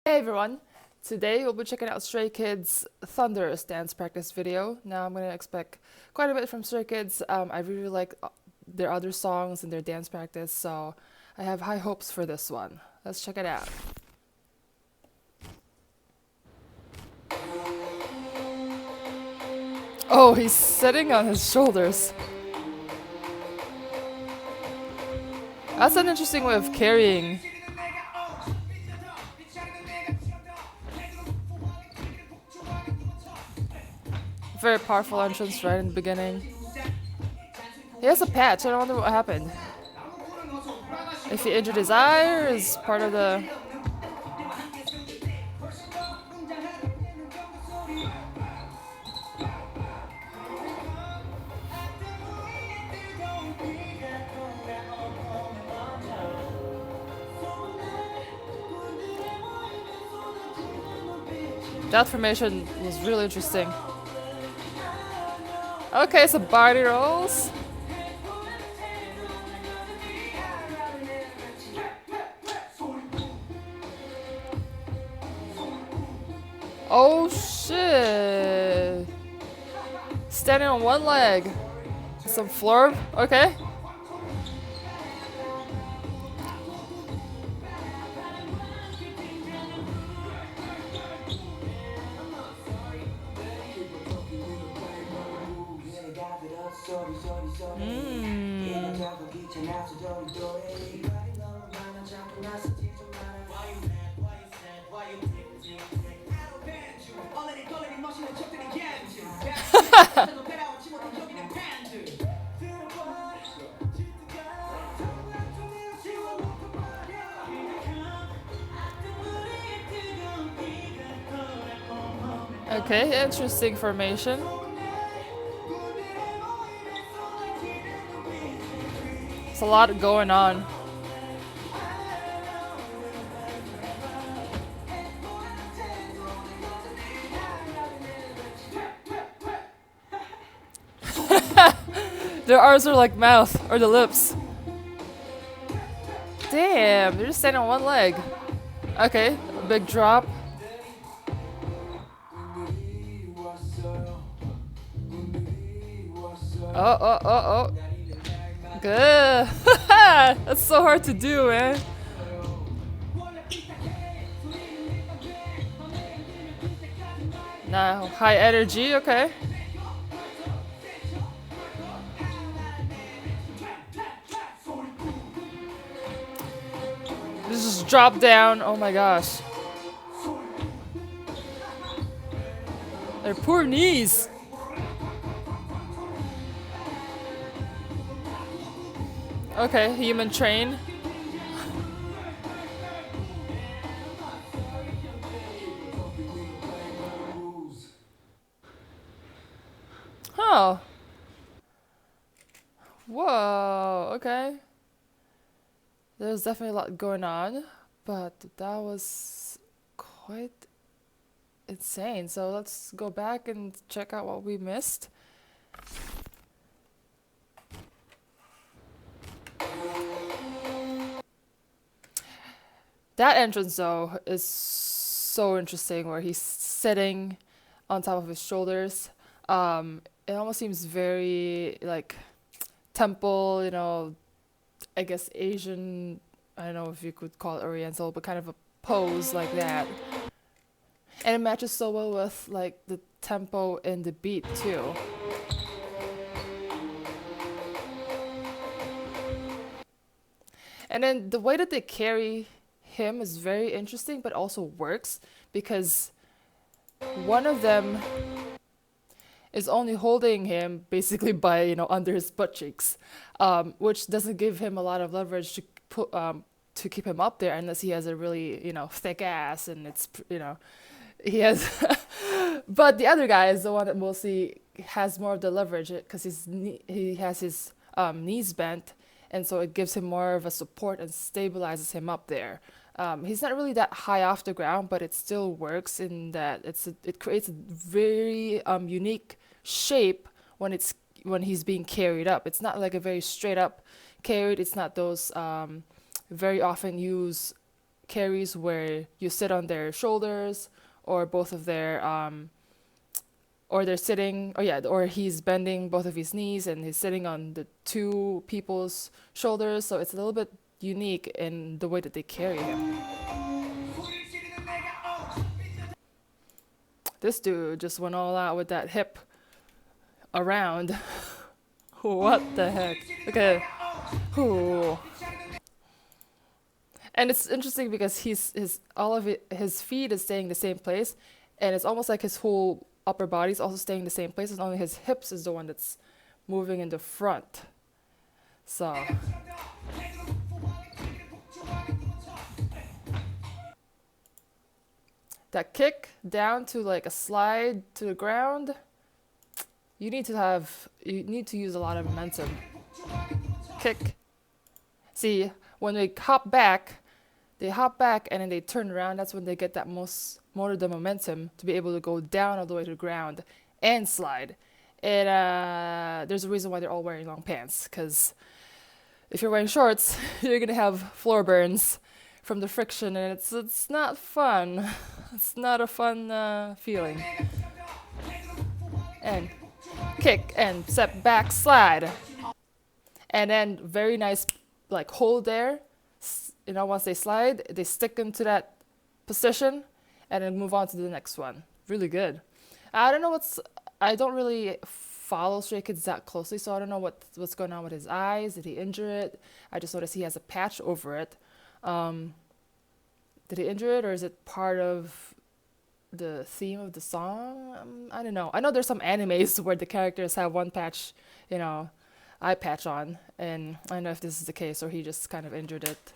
Hey everyone! Today we'll be checking out Stray Kids' Thunderous dance practice video. Now I'm gonna expect quite a bit from Stray Kids. I really like their other songs and their dance practice, so I have high hopes for this one. Let's check it out. Oh, he's sitting on his shoulders. That's an interesting way of carrying. Very powerful entrance right in the beginning. He has a patch. I wonder what happened. If he injured his eye or is part of the... That formation was really interesting. Okay, so body rolls. Oh shit! Standing on one leg. Some floor. Okay. Okay, interesting formation. There's a lot going on. Their arms are like mouth, or the lips. Damn, they're just standing on one leg. Okay, big drop. Oh. Good. That's so hard to do, man. Now, high energy, okay. This just drop down. Oh my gosh. Their poor knees. Okay, human train. Oh. Whoa, okay. There's definitely a lot going on, but that was quite insane. So let's go back and check out what we missed. That entrance though is so interesting where he's sitting on top of his shoulders. It almost seems very like temple, I guess Asian, I don't know if you could call it Oriental, but kind of a pose like that. And it matches so well with like the tempo and the beat too. And then the way that they carry him is very interesting, but also works because one of them is only holding him basically by under his butt cheeks, which doesn't give him a lot of leverage to put to keep him up there unless he has a really thick ass and it's he has. But the other guy is the one that mostly has more of the leverage because he has his knees bent, and so it gives him more of a support and stabilizes him up there. He's not really that high off the ground, but it still works in that it creates a very unique shape when he's being carried up. It's not like a very straight up carried. It's not those very often used carries where you sit on their shoulders, or both of their or they're sitting, or yeah, or he's bending both of his knees and he's sitting on the two people's shoulders. So it's a little bit unique in the way that they carry him. This dude just went all out with that hip around. What the heck? Okay. Ooh. And it's interesting because his feet is staying the same place, and it's almost like his whole upper body is also staying the same place, and only his hips is the one that's moving in the front. So that kick down to like a slide to the ground, you need to use a lot of momentum. Kick. See, when they hop back and then they turn around. That's when they get that more of the momentum to be able to go down all the way to the ground and slide. And there's a reason why they're all wearing long pants, because if you're wearing shorts, you're gonna have floor burns from the friction, and it's not fun. It's not a fun feeling. And kick and step back, slide, and then very nice like hold there. Once they slide, they stick into that position and then move on to the next one. Really good. I don't really follow Stray Kids that closely, so I don't know what's going on with his eyes. Did he injure it? I just noticed he has a patch over it. Did he injure it, or is it part of the theme of the song? I don't know. I know there's some animes where the characters have one patch, eye patch on, and I don't know if this is the case, or he just kind of injured it,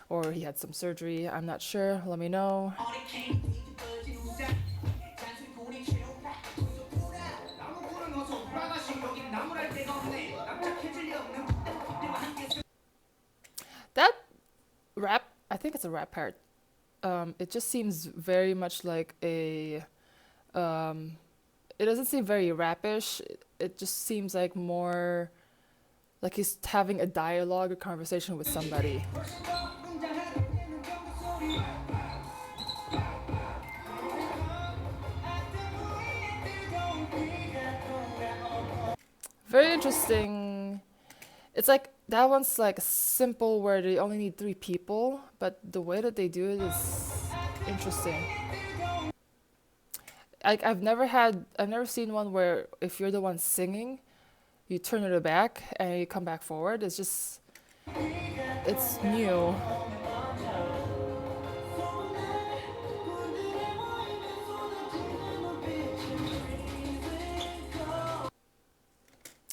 or he had some surgery. I'm not sure. Let me know. That rap, I think it's a rap part. It just seems very much like it doesn't seem very rapish. It just seems like more like he's having a dialogue or conversation with somebody. Very interesting. It's like that one's like simple where they only need 3 people, but the way that they do it is interesting. I've never seen one where if you're the one singing, you turn to the back and you come back forward. It's new.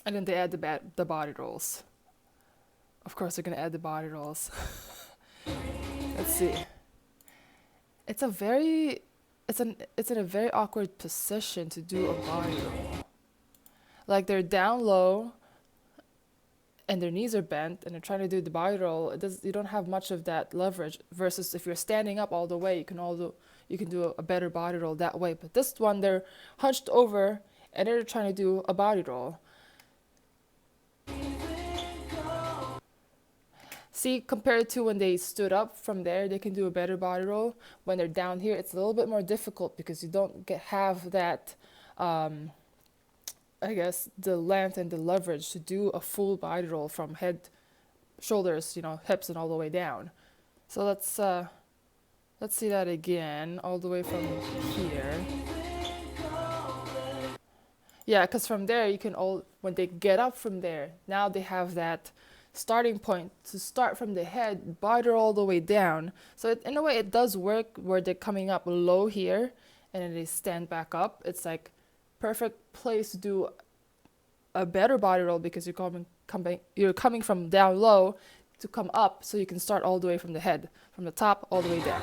And then they add the body rolls. Of course, they're gonna add the body rolls. Let's see. It's in a very awkward position to do a body roll. Like they're down low, and their knees are bent, and they're trying to do the body roll. You don't have much of that leverage. Versus if you're standing up all the way, you can do a better body roll that way. But this one, they're hunched over, and they're trying to do a body roll. See, compared to when they stood up from there, they can do a better body roll. When they're down here, it's a little bit more difficult because you don't have that, I guess, the length and the leverage to do a full body roll from head, shoulders, hips, and all the way down. So let's see that again, all the way from here. Yeah, because from there, when they get up from there, now they have that starting point to start from the head, body all the way down. So in a way, it does work where they're coming up low here, and then they stand back up. It's like perfect place to do a better body roll because you're coming from down low to come up, so you can start all the way from the head, from the top all the way down.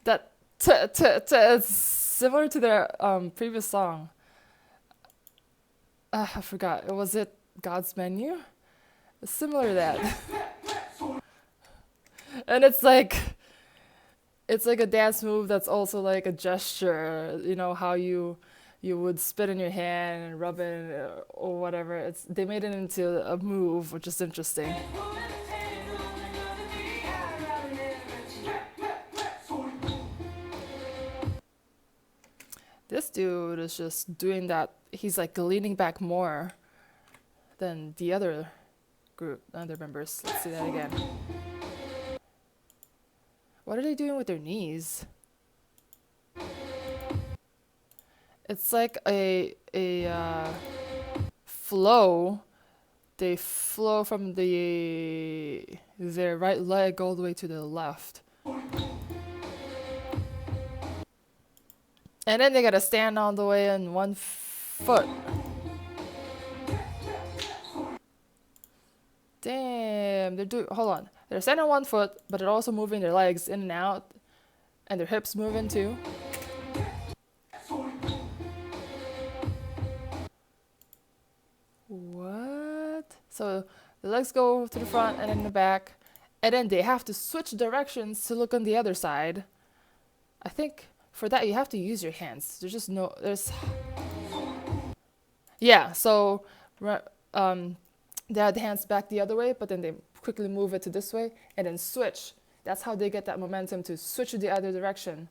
That it's similar to their previous song. I forgot. Was it God's Menu? It's similar to that. And it's like a dance move that's also like a gesture. How you you would spit in your hand and rub it or whatever. They made it into a move, which is interesting. This dude is just doing that. He's like leaning back more than the other other members. Let's see that again. What are they doing with their knees? It's like a flow. They flow from their right leg all the way to the left. And then they gotta stand all the way on one foot. Damn, hold on. They're standing on one foot, but they're also moving their legs in and out, and their hips moving too. What? So the legs go to the front and then the back, and then they have to switch directions to look on the other side. I think for that you have to use your hands. Yeah, so they had the hands back the other way, but then they quickly move it to this way and then switch. That's how they get that momentum to switch to the other direction.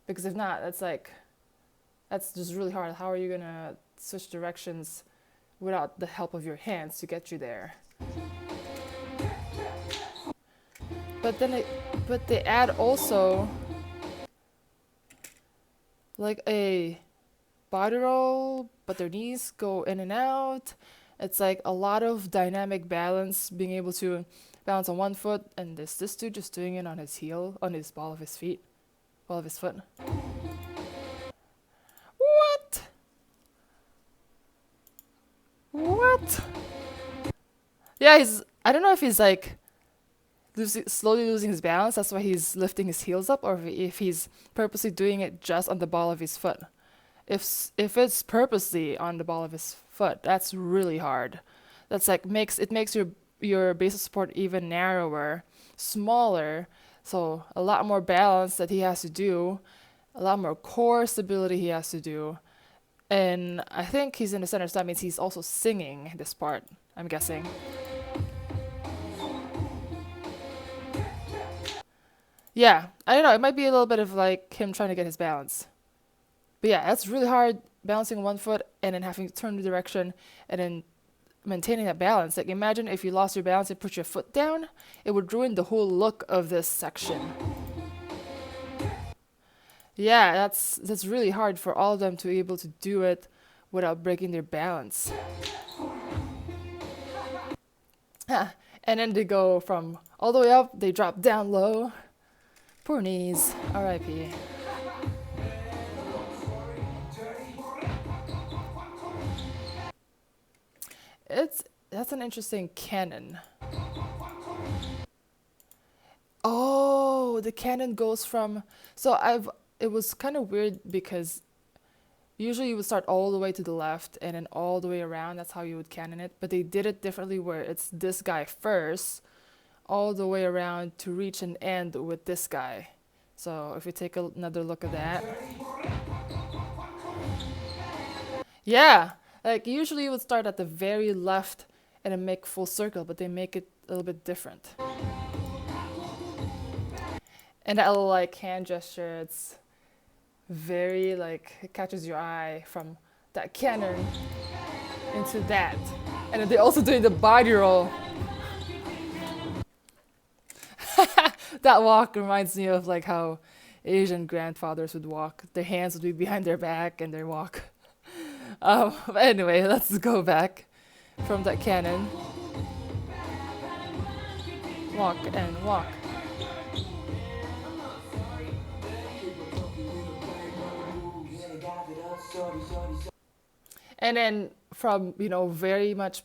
Because if not, that's just really hard. How are you gonna switch directions without the help of your hands to get you there? But they add also like a body roll, but their knees go in and out. It's like a lot of dynamic balance, being able to balance on one foot, and this dude just doing it on his heel, on his ball of his foot. What? Yeah, I don't know if he's like slowly losing his balance, that's why he's lifting his heels up, or if he's purposely doing it just on the ball of his foot. If it's purposely on the ball of his foot, that's really hard. That's like makes your base of support even narrower, smaller, so a lot more balance that he has to do, a lot more core stability he has to do. And I think he's in the center, so that means he's also singing this part, I'm guessing. Yeah, I don't know, it might be a little bit of like him trying to get his balance. But yeah, that's really hard, balancing one foot and then having to turn the direction and then maintaining that balance. Like imagine if you lost your balance and put your foot down, it would ruin the whole look of this section. Yeah, that's really hard for all of them to be able to do it without breaking their balance. And then they go from all the way up, they drop down low. Poor knees, R.I.P. That's an interesting canon. Oh, the canon goes from it was kind of weird because usually you would start all the way to the left and then all the way around. That's how you would canon it. But they did it differently where it's this guy first, all the way around to reach an end with this guy. So if we take another look at that. Yeah, like usually you would start at the very left and then make full circle, but they make it a little bit different. And that little like hand gesture, it's very like, it catches your eye from that cannon into that. And then they also do the body roll. That walk reminds me of like how Asian grandfathers would walk. Their hands would be behind their back and they walk. But anyway, let's go back from that cannon. Walk and walk. And then from, very much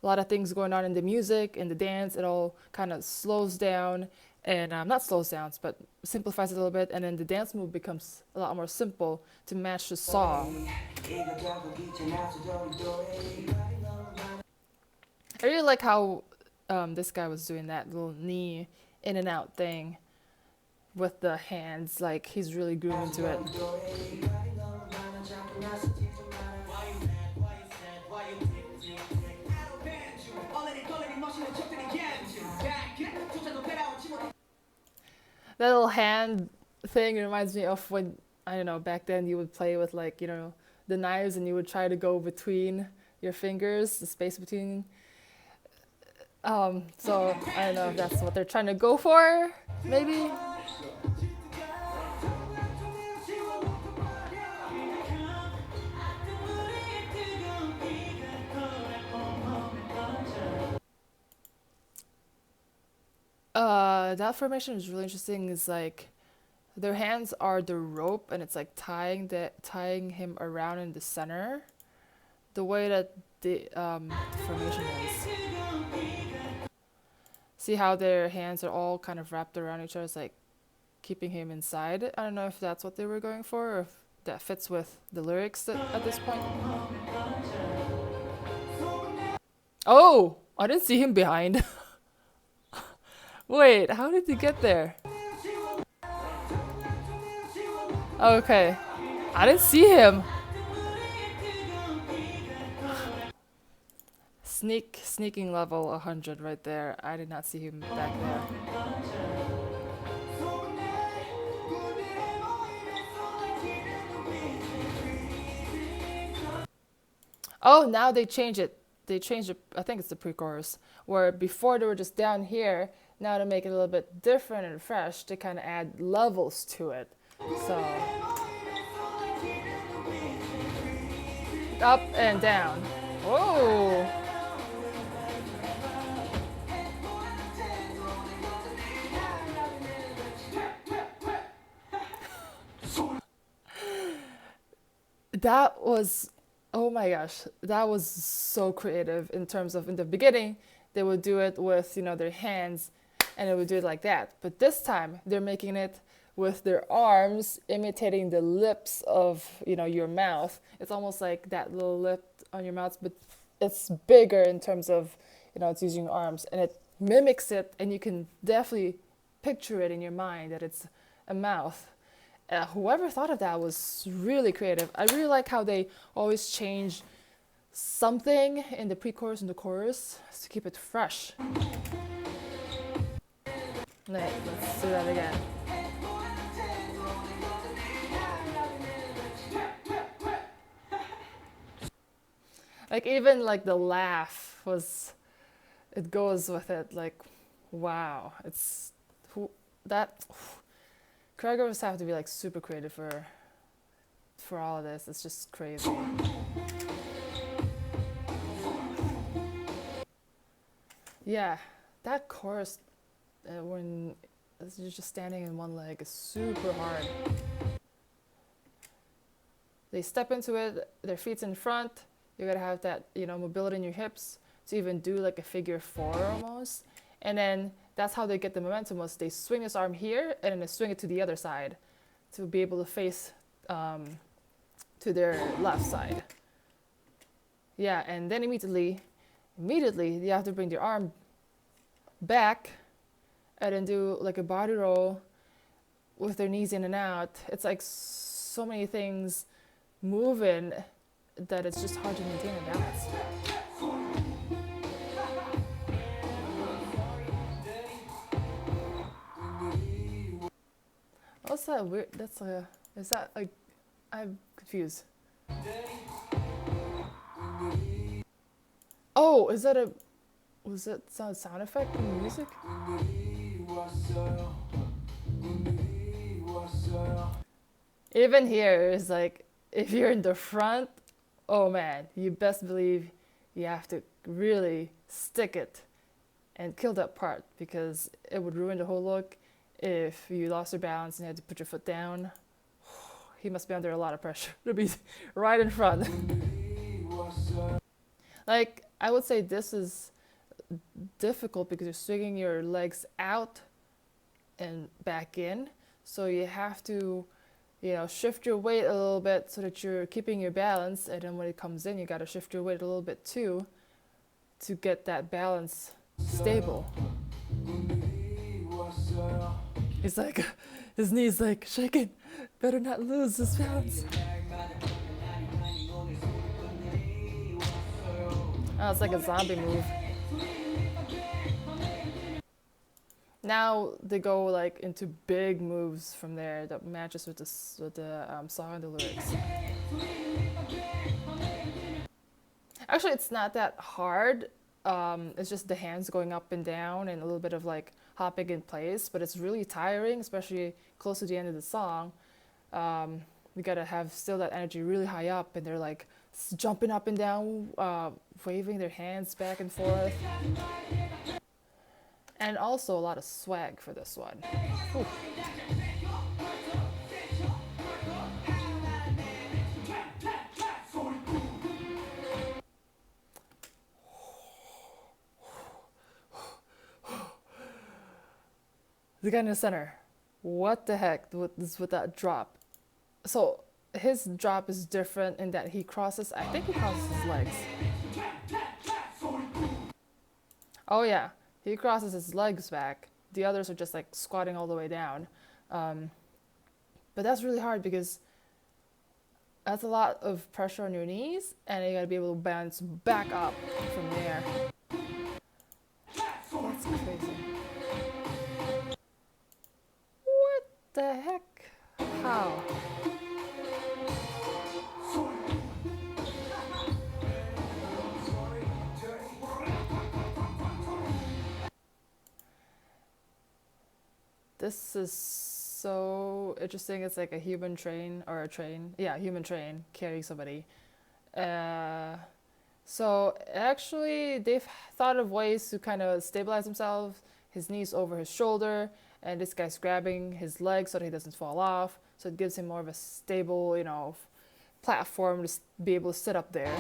a lot of things going on in the music and the dance, it all kind of slows down and not slows down, but simplifies it a little bit. And then the dance move becomes a lot more simple to match the song. I really like how this guy was doing that little knee in and out thing with the hands, like he's really grooving to it. That little hand thing reminds me of when, I don't know, back then you would play with like, the knives and you would try to go between your fingers, the space between. So I don't know if that's what they're trying to go for, maybe. That formation is really interesting. Is like their hands are the rope, and it's like tying him around in the center. The way that the formation is. See how their hands are all kind of wrapped around each other, it's like keeping him inside. I don't know if that's what they were going for, or if that fits with the lyrics at this point. Oh, I didn't see him behind. Wait, how did he get there? Okay, I didn't see him. Sneaking level 100 right there. I did not see him back there. Oh, now they change it. They changed it. I think it's the pre-chorus, where before they were just down here. Now to make it a little bit different and fresh, they kind of add levels to it. So up and down. Whoa. That was, oh my gosh, that was so creative in terms of, in the beginning, they would do it with, their hands, and it would do it like that. But this time, they're making it with their arms, imitating the lips of, your mouth. It's almost like that little lip on your mouth, but it's bigger in terms of, it's using your arms, and it mimics it, and you can definitely picture it in your mind that it's a mouth. Whoever thought of that was really creative. I really like how they always change something in the pre-chorus and the chorus to keep it fresh. Let's do that again. Like even like the laugh was, it goes with it. Like, wow, it's that. Choreographers have to be like super creative for all of this. It's just crazy. Yeah, that chorus when you're just standing in one leg is super hard. They step into it, their feet's in front. You gotta have that, mobility in your hips to even do like a figure four almost. And then that's how they get the momentum, was they swing this arm here and then they swing it to the other side to be able to face to their left side. Yeah, and then immediately you have to bring your arm back and then do like a body roll with their knees in and out. It's like so many things moving that it's just hard to maintain a balance. What's that weird? That's is that like, I'm confused. Oh, is that was it sound effect in the music? Even here is like, if you're in the front, oh man, you best believe you have to really stick it and kill that part, because it would ruin the whole look if you lost your balance and had to put your foot down. He must be under a lot of pressure to be right in front. Like, I would say this is difficult because you're swinging your legs out and back in. So you have to, shift your weight a little bit so that you're keeping your balance. And then when it comes in, you got to shift your weight a little bit too to get that balance stable. He's like, his knees like shaking. Better not lose his balance. Oh, it's like a zombie move. Now they go like into big moves from there that matches with the song and the lyrics. Actually, it's not that hard. It's just the hands going up and down and a little bit of like hopping in place, but it's really tiring, especially close to the end of the song. We gotta have still that energy really high up, and they're like jumping up and down, waving their hands back and forth. And also a lot of swag for this one. Whew. The guy in the center. What the heck with that drop? So his drop is different in that he crosses, I think he crosses his legs. Oh yeah, he crosses his legs back. The others are just like squatting all the way down. But that's really hard because that's a lot of pressure on your knees, and you gotta be able to bounce back up from there. That's crazy. What the heck? How? This is so interesting. It's like a human train or a train. Yeah, human train carrying somebody. Uh, so actually, they've thought of ways to kind of stabilize themselves. His knees over his shoulder, and this guy's grabbing his leg so that he doesn't fall off. So it gives him more of a stable, platform to be able to sit up there.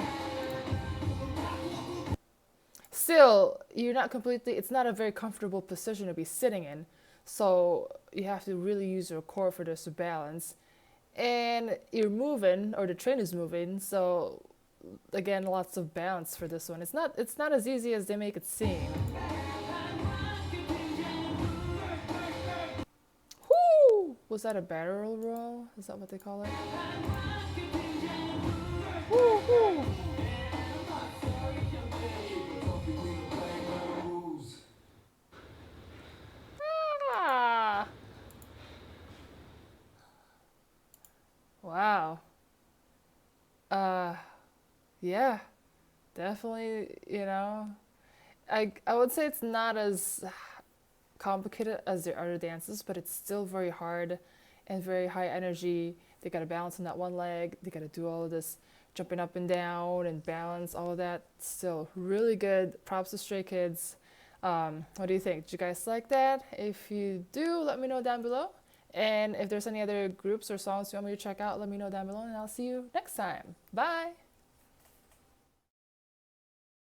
Still, you're not completely. It's not a very comfortable position to be sitting in. So you have to really use your core for this to balance. And you're moving, or the train is moving, so again, lots of balance for this one. It's not as easy as they make it seem. Whoo! Was that a barrel roll? Is that what they call it? Woo hoo! Ah! Wow. Uh, yeah, definitely, I would say it's not as complicated as their other dances, but it's still very hard and very high energy. They gotta balance on that one leg. They gotta do all of this jumping up and down and balance, all of that. Still really good. Props to Stray Kids. What do you think? Did you guys like that? If you do, let me know down below. And if there's any other groups or songs you want me to check out, let me know down below, and I'll see you next time. Bye!